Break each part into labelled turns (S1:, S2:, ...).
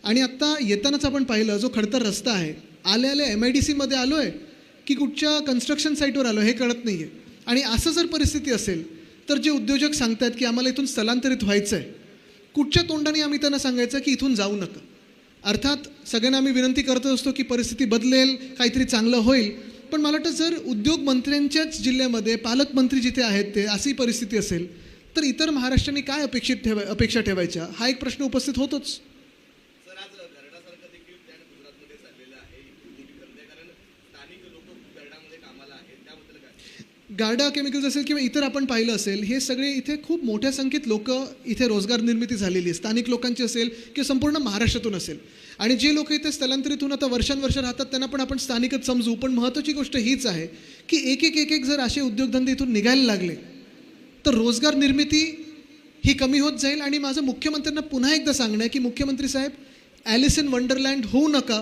S1: आणि आत्ता येतानाच आपण पाहिलं जो खडतर रस्ता आहे, आल्या MIDCमध्ये आलो आहे की कुठच्या कन्स्ट्रक्शन साईटवर आलो हे कळत नाही आहे. आणि असं जर परिस्थिती असेल तर जे उद्योजक सांगतात की आम्हाला इथून स्थलांतरित व्हायचं आहे, कुठच्या तोंडाने आम्ही त्यांना सांगायचं की इथून जाऊ नका. अर्थात सगळ्यांना आम्ही विनंती करत असतो की परिस्थिती बदलेल, काहीतरी चांगलं होईल, पण मला वाटतं जर उद्योगमंत्र्यांच्याच जिल्ह्यामध्ये पालकमंत्री जिथे आहेत ते अशी परिस्थिती असेल तर इतर महाराष्ट्रांनी काय अपेक्षा ठेवायच्या हा एक प्रश्न उपस्थित होतोच. गार्डा केमिकल्स असेल किंवा इतर आपण पाहिलं असेल, हे सगळे इथे खूप मोठ्या संख्येत लोक इथे रोजगार निर्मिती झालेली आहे. स्थानिक लोकांची असेल किंवा संपूर्ण महाराष्ट्रातून असेल. आणि जे लोक इथे स्थलांतरित होऊन आता वर्षानुवर्ष राहतात त्यांना पण आपण स्थानिकच समजू. पण महत्त्वाची गोष्ट हीच आहे की एक जर असे उद्योगधंदे इथून निघायला लागले तर रोजगार निर्मिती ही कमी होत जाईल. आणि माझं मुख्यमंत्र्यांना पुन्हा एकदा सांगणं आहे की मुख्यमंत्री साहेब, ॲलिस इन वंडरलँड होऊ नका.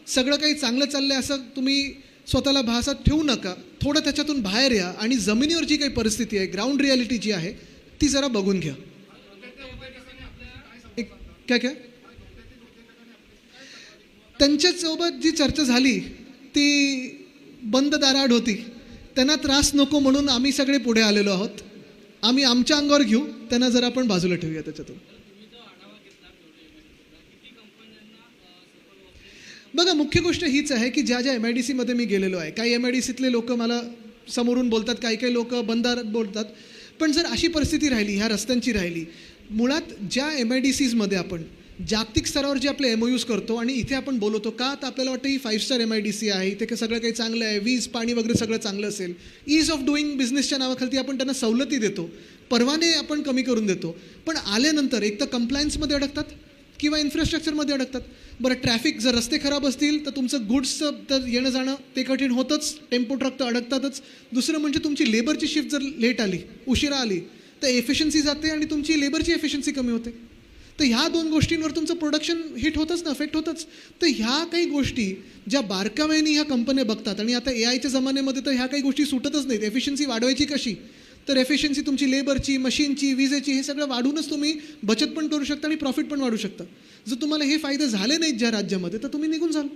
S1: सगळं काही चांगलं चाललं आहे असं तुम्ही स्वतःला भासात ठेवू नका. थोडं त्याच्यातून बाहेर या आणि जमिनीवर जी काही परिस्थिती आहे, ग्राउंड रियालिटी जी आहे ती जरा बघून घ्या. काय त्यांच्यासोबत जी चर्चा झाली ती बंद दाराआड होती. त्यांना त्रास नको म्हणून आम्ही सगळे पुढे आलेलो आहोत. आम्ही आमच्या अंगावर घेऊ, त्यांना जरा आपण बाजूला ठेवूया त्याच्यातून. बघा, मुख्य गोष्ट हीच आहे की ज्या MIDCमध्ये मी गेलेलो आहे, काही MIDCतले लोक मला समोरून बोलतात, काही लोक बंदारात बोलतात. पण जर अशी परिस्थिती राहिली, ह्या रस्त्यांची राहिली, मुळात ज्या MIDCमध्ये आपण जागतिक स्तरावर जे आपले MOUs करतो आणि इथे आपण बोलवतो का, तर आपल्याला वाटतं ही 5 स्टार MIDC आहे, इथे सगळं काही चांगलं आहे, वीज पाणी वगैरे सगळं चांगलं असेल. ईज ऑफ डुईंग बिझनेसच्या नावाखाली आपण त्यांना सवलती देतो, परवाने आपण कमी करून देतो. पण आल्यानंतर एक तर कंप्लायन्समध्ये अडकतात किंवा इन्फ्रास्ट्रक्चरमध्ये अडकतात. बरं, ट्रॅफिक जर रस्ते खराब असतील तर तुमचं गुड्सचं तर येणं जाणं ते कठीण होतंच, टेम्पो ट्रक तर अडकतातच. दुसरं म्हणजे तुमची लेबरची शिफ्ट जर लेट आली, उशिरा आली, तर एफिशियन्सी जाते आणि तुमची लेबरची एफिशियन्सी कमी होते. तर ह्या 2 गोष्टींवर तुमचं प्रोडक्शन हिट होतंच ना, अफेक्ट होतंच. तर ह्या काही गोष्टी ज्या बारकाव्याने ह्या कंपन्या बघतात. आणि आता AIच्या जमान्यामध्ये तर ह्या काही गोष्टी सुटतच नाहीत. एफिशियन्सी वाढवायची कशी, तर एफिशियन्सी तुमची लेबरची, मशीनची, विजेची, हे सगळं वाढूनच तुम्ही बचत पण करू शकता आणि प्रॉफिट पण वाढू शकता. जर तुम्हाला हे फायदे झाले नाहीत ज्या राज्यामध्ये तर तुम्ही निघून जाल.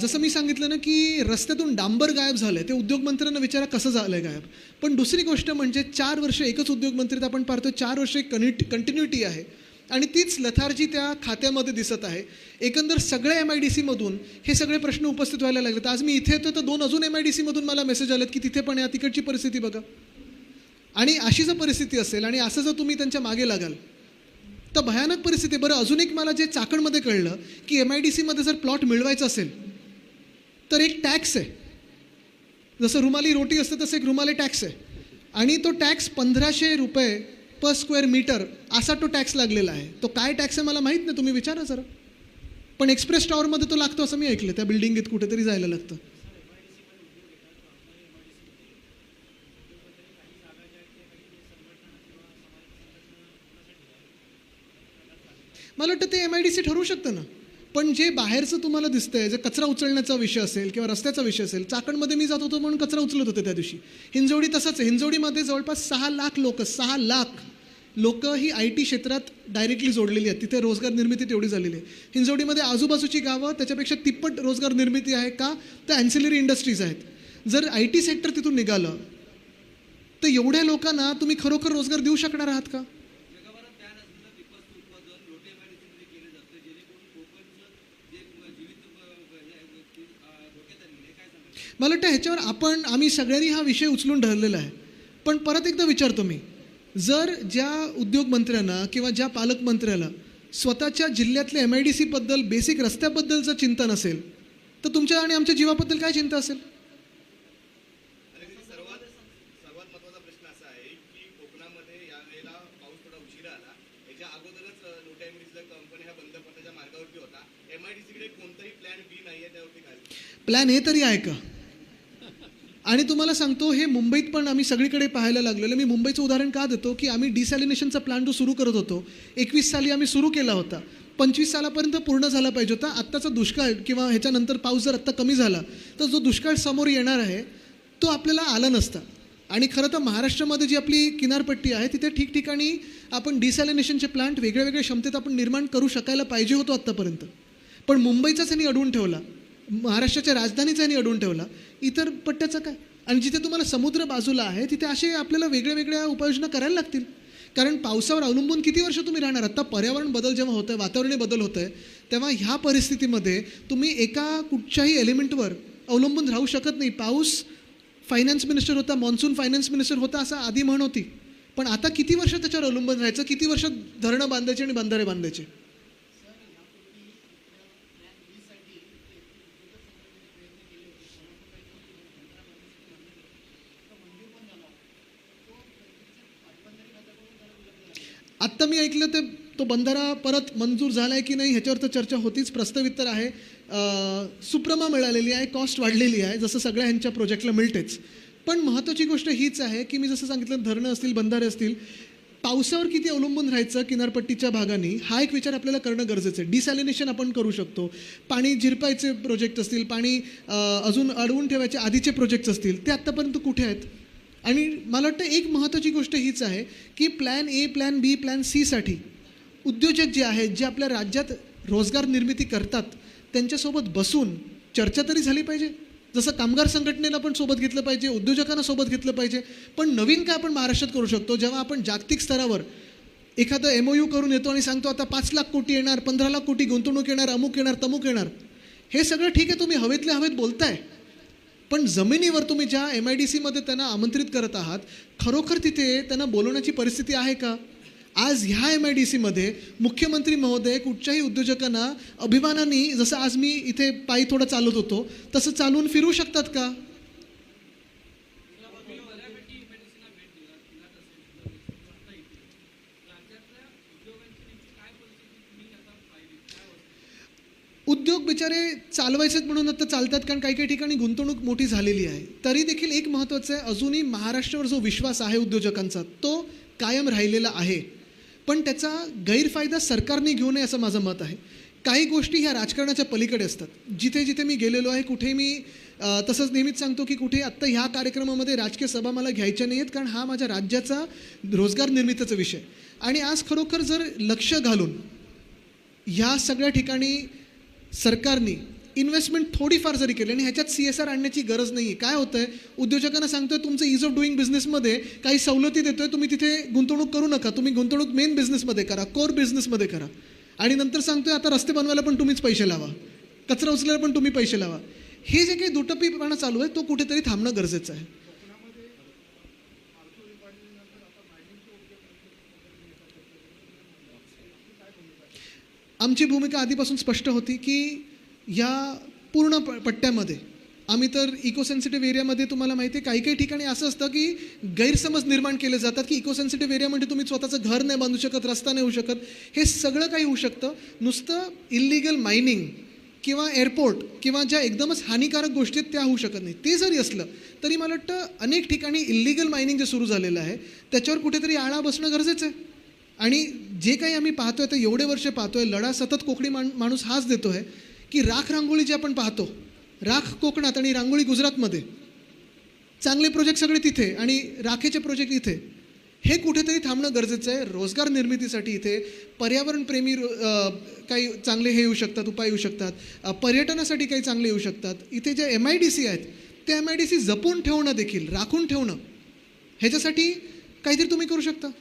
S1: जसं मी सांगितलं ना की रस्त्यातून डांबर गायब झालं आहे, ते उद्योगमंत्र्यांना विचारा कसं झालं आहे गायब. पण दुसरी गोष्ट म्हणजे 4 वर्ष एकच उद्योगमंत्री आपण पाहतो, 4 वर्ष एक कंटिन्युटी आहे आणि तीच लथार्जी त्या खात्यामध्ये दिसत आहे. एकंदर सगळ्या MIDCमधून हे सगळे प्रश्न उपस्थित व्हायला लागले. तर आज मी इथे येतो तर 2 अजून MIDCमधून मला मेसेज आलेत की तिथे पण या, तिकडची परिस्थिती बघा. आणि अशी जर परिस्थिती असेल आणि असं जर तुम्ही त्यांच्या मागे लागाल तर भयानक परिस्थिती. बरं, अजून एक मला जे चाकणमध्ये कळलं की MIDCमध्ये जर प्लॉट मिळवायचं असेल तर एक टॅक्स आहे. जसं रुमाली रोटी असतं तसं एक रुमाली टॅक्स आहे. आणि तो टॅक्स 1500 रुपये पर स्क्वेअर मीटर असा तो टॅक्स लागलेला आहे. तो काय टॅक्स आहे मला माहीत नाही, तुम्ही विचारा जरा. पण एक्सप्रेस टॉवरमध्ये तो लागतो असं मी ऐकलं. त्या बिल्डिंगीत कुठेतरी जायला लागतं. मला वाटतं ते MIDC ठरवू शकतं ना. पण जे बाहेरचं तुम्हाला दिसतंय, जे कचरा उचलण्याचा विषय असेल किंवा रस्त्याचा विषय असेल, चाकणमध्ये मी जात होतो म्हणून कचरा उचलत होते त्या दिवशी. हिंजवडी तसंच आहे. हिंजवडीमध्ये जवळपास 6 लाख लोक ही IT क्षेत्रात डायरेक्टली जोडलेली आहेत. तिथे रोजगार निर्मिती तेवढी झालेली आहे. हिंजवडीमध्ये आजूबाजूची गावं त्याच्यापेक्षा तिप्पट रोजगार निर्मिती आहे. का, तर ॲन्सिलरी इंडस्ट्रीज आहेत. जर IT सेक्टर तिथून निघालं तर एवढ्या लोकांना तुम्ही खरोखर रोजगार देऊ शकणार आहात का? मला वाटतं ह्याच्यावर आम्ही सगळ्यांनी हा विषय उचलून धरलेला आहे. पण परत एकदा विचारतो मी, जर ज्या उद्योगमंत्र्यांना किंवा ज्या पालकमंत्र्याला स्वतःच्या जिल्ह्यातल्या MIDCबद्दल, बेसिक रस्त्याबद्दलचं चिंतन असेल तर तुमच्या आणि आमच्या जीवाबद्दल काय चिंता असेल?
S2: सर्वात महत्त्वाचा प्रश्न असा आहे की कोकणामध्ये यावेळेला पाऊस थोडा उशिरा आला. याच्या अगोदरच लोट्या MIDCच्या कंपन्या बंद पडण्याच्या मार्गावरती होता. MIDCकडे कोणताही प्लॅन B नाही आहे, त्यावरती काय
S1: प्लॅन A तरी आहे का? आणि तुम्हाला सांगतो, हे मुंबईत पण आम्ही सगळीकडे पाहायला लागलेलं. मी मुंबईचं उदाहरण का देतो की आम्ही डिसॅलिनेशनचा प्लॅन जो सुरू करत होतो 21 साली आम्ही सुरू केला होता. 25 सालापर्यंत पूर्ण झाला पाहिजे होता. आत्ताचा दुष्काळ किंवा ह्याच्यानंतर पाऊस जर आत्ता कमी झाला तर जो दुष्काळ समोर येणार आहे तो आपल्याला आला नसता. आणि खरं तर महाराष्ट्रामध्ये जी आपली किनारपट्टी आहे तिथे ठिकठिकाणी आपण डिसॅलिनेशनचे प्लांट वेगळ्या वेगळ्या क्षमतेत आपण निर्माण करू शकायला पाहिजे होतो आत्तापर्यंत. पण मुंबईचाच यांनी अडवून ठेवला, महाराष्ट्राच्या राजधानीचा यांनी अडवून ठेवला, इतर पट्ट्याचा काय? आणि जिथे तुम्हाला समुद्र बाजूला आहे तिथे असे आपल्याला वेगळ्या वेगळ्या उपाययोजना करायला लागतील. कारण पावसावर अवलंबून किती वर्ष तुम्ही राहणार? आत्ता पर्यावरण बदल जेव्हा होतं आहे, वातावरणीय बदल होतं आहे, तेव्हा ह्या परिस्थितीमध्ये तुम्ही एका कुठच्याही एलिमेंटवर अवलंबून राहू शकत नाही. पाऊस फायनान्स मिनिस्टर होता, मॉन्सून फायनान्स मिनिस्टर होता असं आधी म्हण होती, पण आता किती वर्ष त्याच्यावर अवलंबून राहायचं? किती वर्ष धरणं बांधायची आणि बंधारे बांधायचे? आत्ता मी ऐकलं ते तो बंधारा परत मंजूर झाला आहे की नाही ह्याच्यावर तर चर्चा होतीच. प्रस्तावित तर आहे, सुप्रमा मिळालेली आहे, कॉस्ट वाढलेली आहे, जसं सगळ्या ह्यांच्या प्रोजेक्टला मिळतेच. पण महत्त्वाची गोष्ट हीच आहे की मी जसं सांगितलं, धरणं असतील, बंधारे असतील, पावसावर किती अवलंबून राहायचं किनारपट्टीच्या भागांनी, हा एक विचार आपल्याला करणं गरजेचं आहे. डिसॅलिनेशन आपण करू शकतो, पाणी जिरपायचे प्रोजेक्ट असतील, पाणी अजून अडवून ठेवायचे आधीचे प्रोजेक्ट्स असतील, ते आत्तापर्यंत कुठे आहेत? आणि मला वाटतं एक महत्त्वाची गोष्ट हीच आहे की plan A, plan B, plan सीसाठी उद्योजक जे आहेत, जे आपल्या राज्यात रोजगार निर्मिती करतात, त्यांच्यासोबत बसून चर्चा तरी झाली पाहिजे. जसं कामगार संघटनेला पण सोबत घेतलं पाहिजे, उद्योजकांना सोबत घेतलं पाहिजे. पण नवीन काय आपण महाराष्ट्रात करू शकतो? जेव्हा आपण जागतिक स्तरावर एखादं MOU करून येतो आणि सांगतो आता 5 लाख कोटी येणार, 15 लाख कोटी गुंतवणूक येणार, अमुक येणार, तमुक येणार, हे सगळं ठीक आहे, तुम्ही हवेतल्या हवेत बोलताय. पण जमिनीवर तुम्ही ज्या MIDCमध्ये त्यांना आमंत्रित करत आहात, खरोखर तिथे त्यांना बोलवण्याची परिस्थिती आहे का? आज ह्या MIDCमध्ये मुख्यमंत्री महोदय कुठच्याही उद्योजकांना अभिमानाने, जसं आज मी इथे पायी थोडं चालत होतो तसं चालून फिरू शकतात का? उद्योग बिचारे चालवायचेच म्हणून आता चालतात, कारण काही काही ठिकाणी गुंतवणूक मोठी झालेली आहे. तरी देखील एक महत्त्वाचं आहे, अजूनही महाराष्ट्रावर जो विश्वास आहे उद्योजकांचा तो कायम राहिलेला आहे. पण त्याचा गैरफायदा सरकारने घेऊ नये असं माझं मत आहे. काही गोष्टी ह्या राजकारणाच्या पलीकडे असतात. जिथे जिथे मी गेलेलो आहे कुठे मी तसंच नेहमीच सांगतो की कुठे आत्ता ह्या कार्यक्रमामध्ये राजकीय सभा मला घ्यायच्या नाही आहेत, कारण हा माझ्या राज्याचा रोजगार निर्मितीचा विषय. आणि आज खरोखर जर लक्ष घालून ह्या सगळ्या ठिकाणी सरकारने इन्व्हेस्टमेंट थोडीफार जरी केली, आणि ह्याच्यात CSR आणण्याची गरज नाही आहे. काय होतं आहे, उद्योजकांना सांगतोय तुमचं ईज ऑफ डुईंग बिझनेसमध्ये काही सवलती देतोय, तुम्ही तिथे गुंतवणूक करू नका, तुम्ही गुंतवणूक मेन बिझनेसमध्ये करा, कोर बिझनेसमध्ये करा. आणि नंतर सांगतोय आता रस्ते बनवायला पण तुम्हीच पैसे लावा, कचरा उचलायला पण तुम्ही पैसे लावा. हे जे काही दुटप्पीपणा चालू आहे तो कुठेतरी थांबणं गरजेचं आहे. आमची भूमिका आधीपासून स्पष्ट होती की या पूर्ण पट्ट्यामध्ये आम्ही तर इको सेन्सिटिव्ह एरियामध्ये, तुम्हाला माहिती आहे काही काही ठिकाणी असं असतं की गैरसमज निर्माण केले जातात की इको सेन्सिटिव्ह एरिया म्हणजे तुम्ही स्वतःचं घर नाही बांधू शकत, रस्ता नाही होऊ शकत. हे सगळं काही होऊ शकतं. नुसतं इल्लिगल मायनिंग किंवा एअरपोर्ट किंवा ज्या एकदमच हानिकारक गोष्टी आहेत त्या होऊ शकत नाही. ते जरी असलं तरी मला वाटतं अनेक ठिकाणी इल्लिगल मायनिंग जे सुरू झालेलं आहे त्याच्यावर कुठेतरी आळा बसणं गरजेचं आहे. आणि जे काही आम्ही पाहतोय तर एवढे वर्ष पाहतोय, लढा सतत कोकणी माणूस हाच देतो आहे की राख रांगोळी जे आपण पाहतो, राख कोकणात आणि रांगोळी गुजरातमध्ये, चांगले प्रोजेक्ट सगळे तिथे आणि राखेचे प्रोजेक्ट इथे, हे कुठेतरी थांबणं गरजेचं आहे. रोजगार निर्मितीसाठी इथे पर्यावरणप्रेमी काही चांगले हे येऊ शकतात, उपाय येऊ शकतात, पर्यटनासाठी काही चांगले येऊ शकतात. इथे जे MIDC आहेत ते MIDC जपून ठेवणं देखील, राखून ठेवणं, ह्याच्यासाठी काहीतरी तुम्ही करू शकता.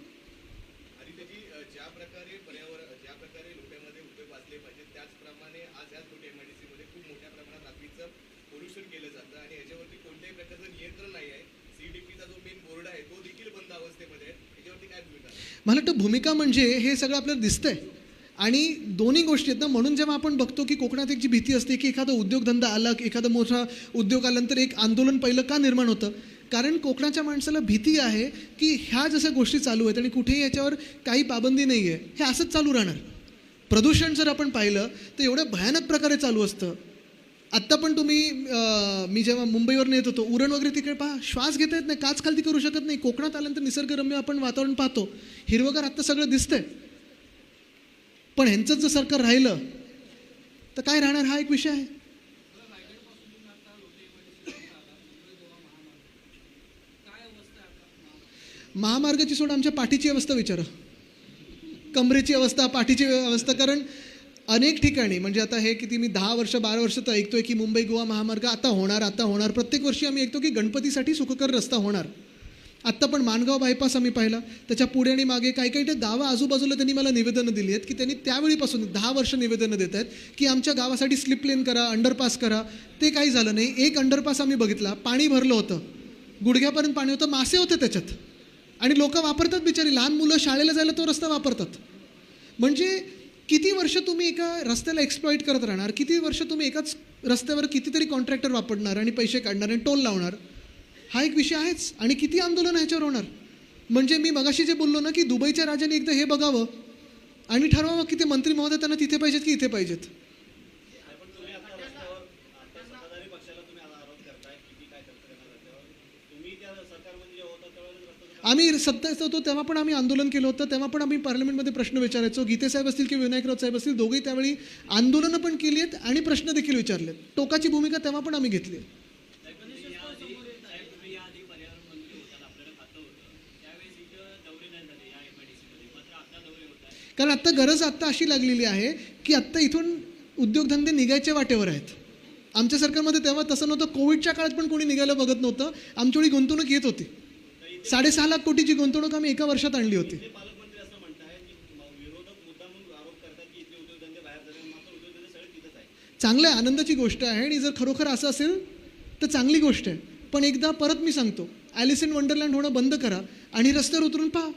S1: मला वाटतं भूमिका म्हणजे हे सगळं आपल्याला दिसतंय आणि दोन्ही गोष्टी आहेत ना. म्हणून जेव्हा आपण बघतो की कोकणात एक जी भीती असते की एखादा उद्योगधंदा आला, एखादा मोठा उद्योग आल्यानंतर एक आंदोलन पहिलं का निर्माण होतं, कारण कोकणाच्या माणसाला भीती आहे की ह्या जशा गोष्टी चालू आहेत आणि कुठेही याच्यावर काही पाबंदी नाही आहे, हे असंच चालू राहणार. प्रदूषण जर आपण पाहिलं तर एवढ्या भयानक प्रकारे चालू असतं. आत्ता पण तुम्ही मी जेव्हा मुंबईवर येत होतो, उरण वगैरे तिकडे पहा, श्वास घेता येत नाही, काच खालती करू शकत नाही. कोकणात आल्यानंतर निसर्गरम्य आपण वातावरण पाहतो, हिरवगार आत्ता सगळं दिसतंय. पण ह्यांचंच जर सरकार राहिलं तर काय राहणार, हा एक विषय आहे. महामार्गाची सोड, आमच्या पाठीची अवस्था विचारा, कमरेची अवस्था, पाठीची अवस्था. कारण अनेक ठिकाणी म्हणजे आता हे किती मी 10 वर्ष 12 वर्ष तर ऐकतोय की मुंबई गोवा महामार्ग आता होणार. प्रत्येक वर्षी आम्ही ऐकतो की गणपतीसाठी सुखकर रस्ता होणार. आत्ता पण माणगाव बायपास आम्ही पाहिला, त्याच्या पुढे आणि मागे काही काही गावं आजूबाजूला त्यांनी मला निवेदनं दिली आहेत की त्यांनी त्यावेळीपासून 10 वर्ष निवेदनं देत आहेत की आमच्या गावासाठी स्लिप लेन करा, अंडरपास करा. ते काही झालं नाही. एक अंडरपास आम्ही बघितला, पाणी भरलं होतं, गुडघ्यापर्यंत पाणी होतं, मासे होते त्याच्यात, आणि लोक वापरतात बिचारी, लहान मुलं शाळेला जायला तो रस्ता वापरतात. म्हणजे किती वर्ष तुम्ही एका रस्त्याला एक्सप्लॉईट करत राहणार, किती वर्ष तुम्ही एकाच रस्त्यावर कितीतरी कॉन्ट्रॅक्टर वापरणार आणि पैसे काढणार आणि टोल लावणार. हा एक विषय आहेच. आणि किती आंदोलन ह्याच्यावर होणार. म्हणजे मी मगाशी जे बोललो ना की दुबईच्या राजाने एकदा हे बघावं आणि ठरवावं की ते मंत्री महोदय त्यांना तिथे पाहिजेत की इथे पाहिजेत. आम्ही सत्तेत होतो तेव्हा पण आम्ही आंदोलन केलं होतं, तेव्हा पण आम्ही पार्लमेंटमध्ये प्रश्न विचारायचो. गीते साहेब असतील की विनायक राऊत साहेब असतील, दोघेही त्यावेळी आंदोलनं पण केली आहेत आणि प्रश्न देखील विचारलेत. टोकाची भूमिका तेव्हा पण आम्ही घेतली. कारण आत्ता गरज आत्ता अशी लागलेली आहे की आत्ता इथून उद्योगधंदे निघायच्या वाटेवर आहेत. आमच्या सरकारमध्ये तेव्हा तसं नव्हतं. कोविडच्या काळात पण कोणी निघायला बघत नव्हतं. आमच्याकडे गुंतवणूक येत होती. 6.5 लाख कोटीची गुंतवणूक आम्ही एका वर्षात आणली होती. चांगलं आहे, आनंदाची गोष्ट आहे. आणि जर खरोखर असं असेल तर चांगली गोष्ट आहे. पण एकदा परत मी सांगतो, ॲलिस इन वंडरलँड होणं बंद करा आणि रस्त्यावर उतरून पहा.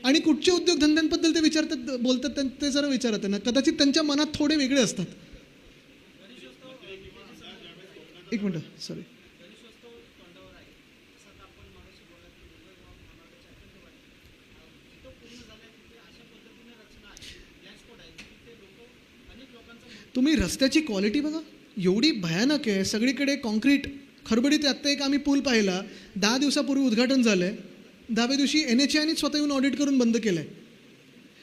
S1: आणि कुठचे उद्योगधंद्यांबद्दल ते विचारतात, बोलतात ते जरा विचारा त्यांना. कदाचित त्यांच्या मनात थोडे वेगळे असतात. एक मिनटं, सॉरी. तुम्ही रस्त्याची क्वालिटी बघा, एवढी भयानक आहे. सगळीकडे कॉन्क्रीट खडबडीत. आत्ता एक आम्ही पूल पाहिला, 10 दिवसापूर्वी उद्घाटन झालं आहे. 10व्या दिवशी NHAIने स्वतः येऊन ऑडिट करून बंद केलं आहे.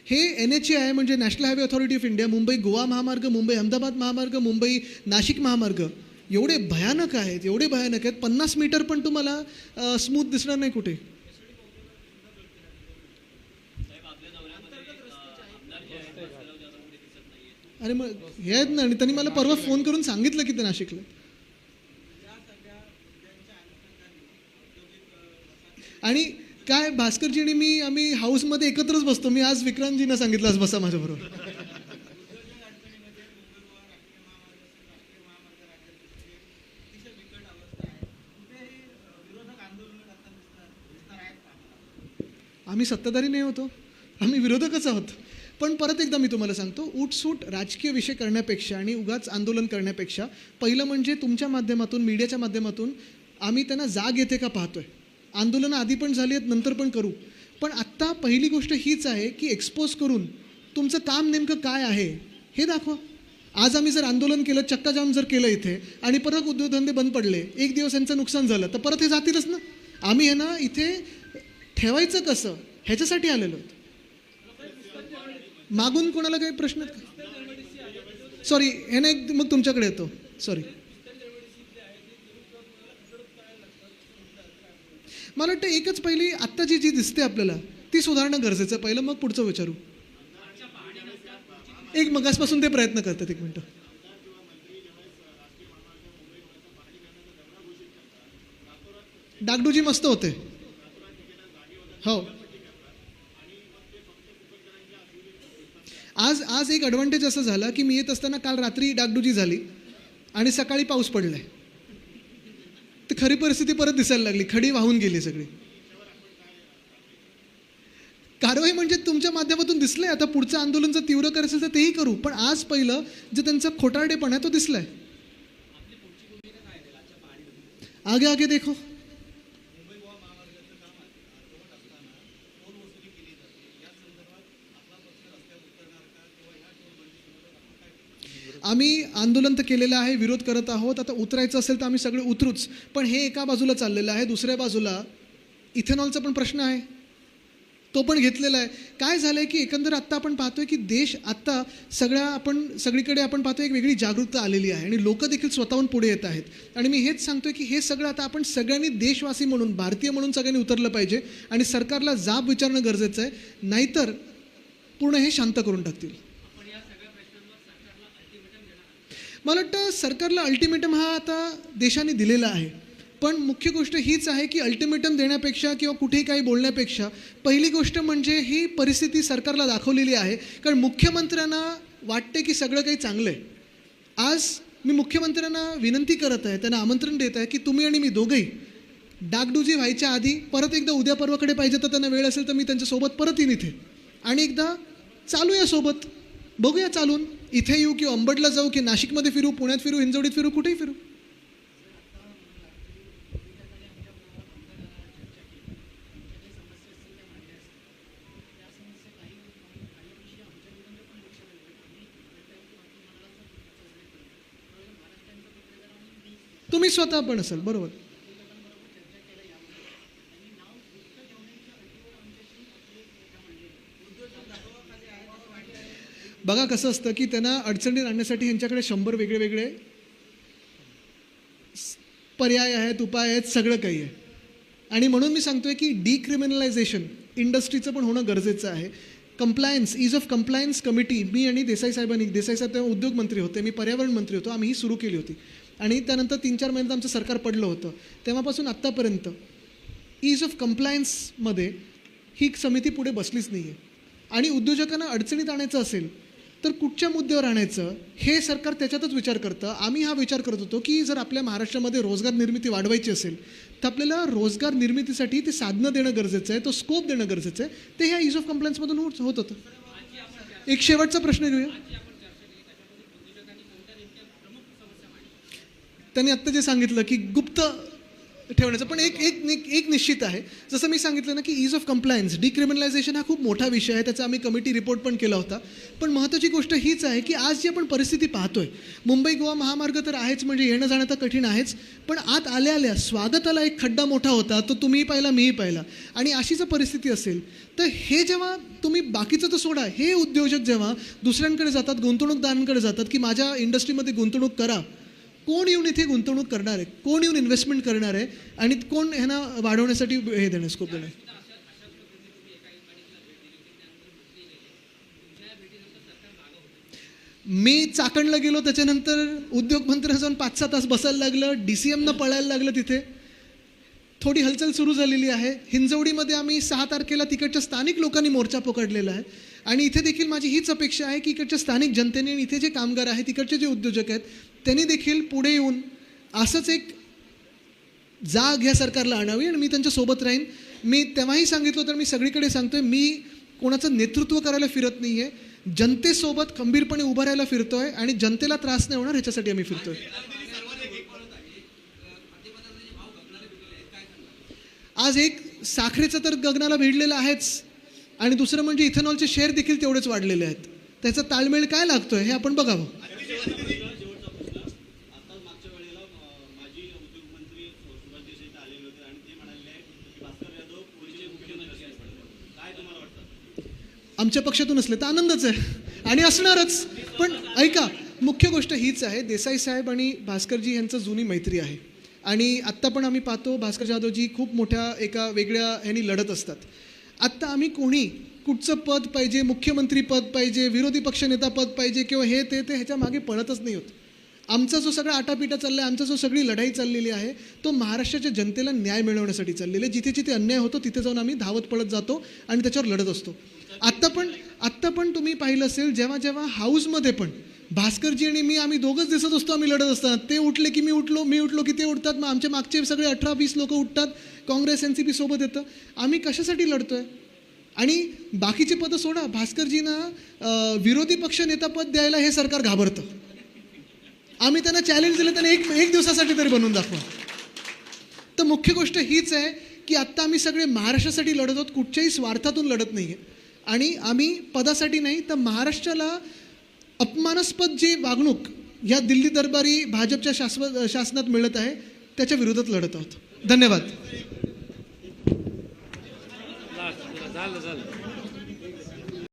S1: हे NHAI म्हणजे national highway authority of India, Mumbai Goa महामार्ग, मुंबई अहमदाबाद महामार्ग, मुंबई नाशिक महामार्ग एवढे भयानक आहेत, एवढे भयानक आहेत. 50 मीटर पण तुम्हाला स्मूथ दिसणार नाही कुठे. अरे मग हे आहेत ना. आणि त्यांनी मला परवा फोन करून सांगितलं की ते नाशिकला. आणि काय भास्करजी आणि आम्ही हाऊसमध्ये एकत्रच बसतो. मी आज विक्रांतजींना सांगितलं आज बसा माझ्याबरोबर. आम्ही सत्ताधारी नाही होतो, आम्ही विरोधकच आहोत. पण परत एकदा मी तुम्हाला सांगतो, उठसूट राजकीय विषय करण्यापेक्षा आणि उगाच आंदोलन करण्यापेक्षा पहिलं म्हणजे तुमच्या माध्यमातून, मीडियाच्या माध्यमातून आम्ही त्यांना जाग येते का पाहतोय. आंदोलनं आधी पण झाली आहेत, नंतर पण करू. पण आत्ता पहिली गोष्ट हीच आहे की एक्सपोज करून तुमचं काम नेमकं काय आहे हे दाखवा. आज आम्ही जर आंदोलन केलं, चक्काजाम जर केलं इथे आणि परत उद्योगधंदे बंद पडले, एक दिवस यांचं नुकसान झालं, तर परत हे जातीलच ना. आम्ही हे ना इथे ठेवायचं कसं ह्याच्यासाठी आलेलो आहोत. मागून कोणाला काही प्रश्न? सॉरी, हे ना एक मग तुमच्याकडे येतो. सॉरी, मला वाटतं एकच पहिली आत्ताची जी दिसते आपल्याला ती सुधारणं गरजेचं आहे पहिलं, मग पुढचं विचारू. एक मगासपासून ते प्रयत्न करतात. एक मिनटं. डागडुजी मस्त होते. हो, आज एक ॲडव्हान्टेज असं झाला की मी येत असताना काल रात्री डागडुजी झाली आणि सकाळी पाऊस पडलाय. तर खरी परिस्थिती परत दिसायला लागली, खडी वाहून गेली सगळी. कारवाई म्हणजे तुमच्या माध्यमातून दिसलंय. आता पुढचं आंदोलन जर तीव्र करायचं तर तेही करू. पण आज पहिलं जे त्यांचा खोटारडेपणा आहे तो दिसलाय. आगे आगे देखो. आम्ही आंदोलन तर केलेलं आहे, विरोध करत आहोत. आता उतरायचं असेल तर आम्ही सगळे उतरूच. पण हे एका बाजूला चाललेलं आहे, दुसऱ्या बाजूला इथेनॉलचा पण प्रश्न आहे. तो पण घेतलेला आहे. काय झालं आहे की एकंदर आत्ता आपण पाहतोय की देश आत्ता सगळीकडे आपण पाहतोय एक वेगळी जागरूकता आलेली आहे आणि लोक देखील स्वतःहून पुढे येत आहेत. आणि मी हेच सांगतोय की हे सगळं आता आपण सगळ्यांनी देशवासी म्हणून, भारतीय म्हणून सगळ्यांनी उतरलं पाहिजे आणि सरकारला जाब विचारणं गरजेचं आहे, नाहीतर पूर्ण हे शांत करून टाकतील. मला वाटतं सरकारला अल्टिमेटम हा आता देशाने दिलेला आहे, पण मुख्य गोष्ट हीच आहे की अल्टिमेटम देण्यापेक्षा किंवा कुठेही काही बोलण्यापेक्षा पहिली गोष्ट म्हणजे ही परिस्थिती सरकारला दाखवलेली आहे. कारण मुख्यमंत्र्यांना वाटते की सगळं काही चांगलं आहे. आज मी मुख्यमंत्र्यांना विनंती करत आहे, त्यांना आमंत्रण देत आहे की तुम्ही आणि मी दोघंही डागडुजी व्हायच्या आधी परत एकदा उद्या परवाकडे पाहिजे तर त्यांना वेळ असेल तर मी त्यांच्यासोबत परत येईन इथे आणि एकदा चालूया सोबत, बघूया चालून, इथे येऊ की अंबडला जाऊ की नाशिकमध्ये फिरू, पुण्यात फिरू, हिंजवडीत फिरू, कुठेही फिरू. तुम्ही स्वतः पण असाल, बरोबर. बघा कसं असतं की त्यांना अडचणीत आणण्यासाठी यांच्याकडे 100 वेगळे पर्याय आहेत, उपाय आहेत, सगळं काही आहे. आणि म्हणून मी सांगतोय की डिक्रिमिनलायझेशन इंडस्ट्रीचं पण होणं गरजेचं आहे. Compliance, ease of compliance committee मी आणि देसाई साहेब तेव्हा उद्योग मंत्री होते, मी पर्यावरण मंत्री होतो, आम्ही ही सुरू केली होती आणि त्यानंतर 3-4 महिन्यात आमचं सरकार पडलं होतं. तेव्हापासून आत्तापर्यंत ईज ऑफ कंप्लायन्समध्ये ही समिती पुढे बसलीच नाही आहे. आणि उद्योजकांना अडचणीत आणायचं असेल तर कुठच्या मुद्द्यावर आणायचं हे सरकार त्याच्यातच विचार करतं. आम्ही हा विचार करत होतो की जर आपल्या महाराष्ट्रामध्ये रोजगार निर्मिती वाढवायची असेल तर आपल्याला रोजगार निर्मितीसाठी ते साधनं देणं गरजेचं आहे, तो स्कोप देणं गरजेचं आहे. ते ह्या ईज ऑफ कंप्लायन्समधून होत होतं. एक शेवटचा प्रश्न घेऊया. त्यांनी आत्ता जे सांगितलं की गुप्त ठेवण्याचं, पण एक निश्चित आहे, जसं मी सांगितलं ना की ईज ऑफ कंप्लायन्स, डिक्रिमिनलायझेशन हा खूप मोठा विषय आहे, त्याचा आम्ही कमिटी रिपोर्ट पण केला होता. पण महत्त्वाची गोष्ट हीच आहे की आज जी आपण परिस्थिती पाहतोय, मुंबई गोवा महामार्ग तर आहेच, म्हणजे येणं जाणं तर कठीण आहेच, पण आत आल्या स्वागताला एक खड्डा मोठा होता, तो तुम्हीही पाहिला, मीही पाहिला. आणि अशी जर परिस्थिती असेल तर हे जेव्हा तुम्ही बाकीचं तर सोडा, हे उद्योजक जेव्हा दुसऱ्यांकडे जातात, गुंतवणूकदारांकडे जातात की माझ्या इंडस्ट्रीमध्ये गुंतवणूक करा, कोण येऊन इथे गुंतवणूक करणार आहे, कोण येऊन इन्व्हेस्टमेंट करणार आहे आणि कोण ह्यांना वाढवण्यासाठी हे देणं, स्कोप देणं. मी चाकणला गेलो, त्याच्यानंतर उद्योग मंत्र्या जाऊन 5-6 तास बसायला लागलं, DCMनं पळायला लागलं, तिथे थोडी हलचल सुरू झालेली आहे. हिंजवडीमध्ये आम्ही 6 तारखेला तिकडच्या स्थानिक लोकांनी मोर्चा पकडलेला आहे आणि इथे देखील माझी हीच अपेक्षा आहे की इकडच्या स्थानिक जनतेने आणि इथे जे कामगार आहेत, तिकडचे जे उद्योजक आहेत, त्यांनी देखील पुढे येऊन असंच एक जाग ह्या सरकारला आणावी आणि मी त्यांच्यासोबत राहीन. मी तेव्हाही सांगितलं तर मी सगळीकडे सांगतोय, मी कोणाचं नेतृत्व करायला फिरत नाही आहे, जनतेसोबत खंबीरपणे उभं राहायला फिरतोय आणि जनतेला त्रास नाही होणार ह्याच्यासाठी आम्ही फिरतोय. आज एक साखरेचं तर गगनाला भिडलेलं आहेच आणि दुसरं म्हणजे इथेनॉलचे शेअर देखील तेवढेच वाढलेले आहेत. त्याचा ताळमेळ काय लागतोय हे आपण बघावं. आमच्या पक्षातून असले तर आनंदच आहे आणि असणारच. पण ऐका, मुख्य गोष्ट हीच आहे, देसाई साहेब आणि भास्करजी यांचं जुनी मैत्री आहे आणि आत्ता पण आम्ही पाहतो भास्कर जाधवजी खूप मोठ्या एका वेगळ्या ह्यांनी लढत असतात. आत्ता आम्ही कोणी कुठचं पद पाहिजे, मुख्यमंत्री पद पाहिजे, विरोधी पक्षनेता पद पाहिजे किंवा हे ते ह्याच्या मागे पळतच नाही होत. आमचा जो सगळा आटापिटा चालला आहे, आमचा जो सगळी लढाई चाललेली आहे, तो महाराष्ट्राच्या जनतेला न्याय मिळवण्यासाठी चाललेला आहे. जिथे जिथे अन्याय होतो तिथे जाऊन आम्ही धावत पळत जातो आणि त्याच्यावर लढत असतो. आत्ता पण तुम्ही पाहिलं असेल, जेव्हा हाऊसमध्ये पण भास्करजी आणि मी आम्ही दोघंच दिसत असतो, आम्ही लढत असताना. ते उठले की मी उठलो की ते उठतात, मग आमच्या मागचे सगळे 18-20 लोक उठतात, काँग्रेस NCP सोबत येतं. आम्ही कशासाठी लढतोय? आणि बाकीची पदं सोडा, भास्करजींना विरोधी पक्ष नेता पद द्यायला हे सरकार घाबरतं. आम्ही त्यांना चॅलेंज दिलं, त्यांना एक दिवसासाठी तरी बनवून दाखवा. तर मुख्य गोष्ट हीच आहे की आत्ता आम्ही सगळे महाराष्ट्रासाठी लढत आहोत, कुठच्याही स्वार्थातून लढत नाही आहे. आणि आम्ही पदासाठी नाही तर महाराष्ट्राला अपमानास्पद जी वागणूक या दिल्ली दरबारी भाजपच्या शासनात मिळत आहे त्याच्या विरोधात लढत आहोत. धन्यवाद.
S3: झालं झालं